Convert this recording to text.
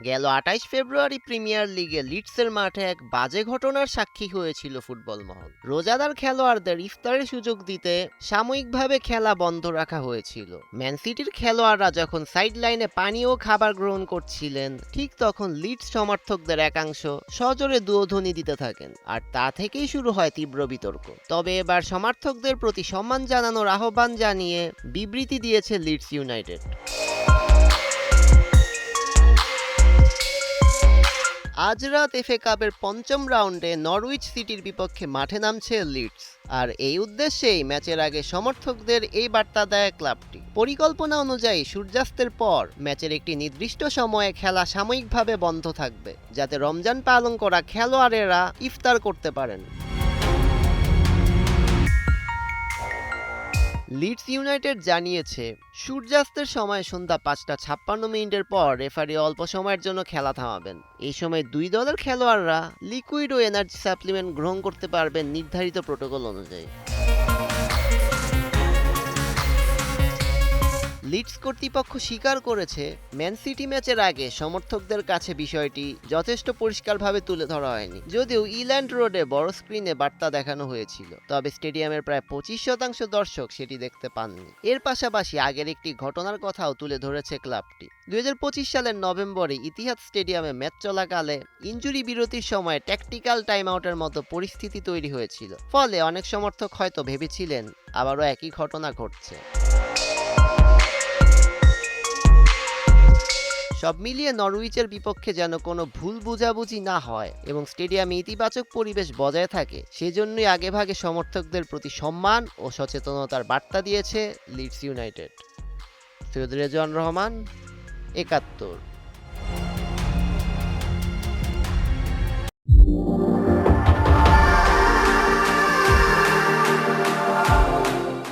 গেল ২৮ ফেব্রুয়ারি প্রিমিয়ার লিগে লিডসের মাঠে এক বাজে ঘটনার সাক্ষী হয়েছিল ফুটবল মহল। রোজাদার খেলোয়াড়দের ইফতারের সুযোগ দিতে সাময়িকভাবে খেলা বন্ধ রাখা হয়েছিল। ম্যান সিটির খেলোয়াড়রা যখন সাইড লাইনে পানি ও খাবার গ্রহণ করছিলেন, ঠিক তখন লিডস সমর্থকদের একাংশ সজোরে দুয়োধ্বনি দিতে থাকেন, আর তা থেকেই শুরু হয় তীব্র বিতর্ক। তবে এবার সমর্থকদের প্রতি সম্মান জানানোর আহ্বান জানিয়ে বিবৃতি দিয়েছে লিডস ইউনাইটেড। আজ রাত এফএ কাপের পঞ্চম রাউন্ডে নরউইচ সিটির বিপক্ষে মাঠে নামছে লিডস, আর এই উদ্দেশ্যেই ম্যাচের আগে সমর্থকদের এই বার্তা দেয় ক্লাবটি। পরিকল্পনা অনুযায়ী সূর্যাস্তের পর ম্যাচের একটি নির্দিষ্ট সময়ে খেলা সাময়িকভাবে বন্ধ থাকবে, যাতে রমজান পালন করা খেলোয়াড়েরা ইফতার করতে পারেন। লিডস ইউনাইটেড জানিয়েছে, সূর্যাস্তের সময় সন্ধ্যা ৫টা ৫৬ মিনিটের পর রেফারি অল্প সময়ের জন্য খেলা থামাবেন। এই সময় দুই দলের খেলোয়াড়রা লিকুইড ও এনার্জি সাপ্লিমেন্ট গ্রহণ করতে পারবেন নির্ধারিত প্রোটোকল অনুযায়ী। লিডস কর্তৃপক্ষ স্বীকার করেছে, ম্যান সিটি ম্যাচের আগে সমর্থকদের কাছে বিষয়টি যথেষ্ট পরিষ্কারভাবে তুলে ধরা হয়নি। যদিও ইল্যান্ড রোডে বড় স্ক্রিনে বার্তা দেখানো হয়েছিল, তবে স্টেডিয়ামের প্রায় ২৫% দর্শক সেটি দেখতে পাননি। এর পাশাপাশি আগের একটি ঘটনার কথাও তুলে ধরেছে ক্লাবটি। ২০২৫ সালের নভেম্বরে ইতিহাদ স্টেডিয়ামে ম্যাচ চলাকালে ইনজুরি বিরতির সময় ট্যাকটিক্যাল টাইম আউটের মতো পরিস্থিতি তৈরি হয়েছিল। ফলে অনেক সমর্থক হয়তো ভেবেছিলেন আবারও একই ঘটনা ঘটছে। সব মিলিয়ে নরউইচের বিপক্ষে যেন কোনো ভুল বোঝাবুঝি না হয় এবং স্টেডিয়ামে ইতিবাচক পরিবেশ বজায় থাকে, সেজন্যই আগেভাগে সমর্থকদের প্রতি সম্মান ও সচেতনতার বার্তা দিয়েছে লিডস ইউনাইটেড। সৈয়দ রেজওয়ান রহমান, ৭১।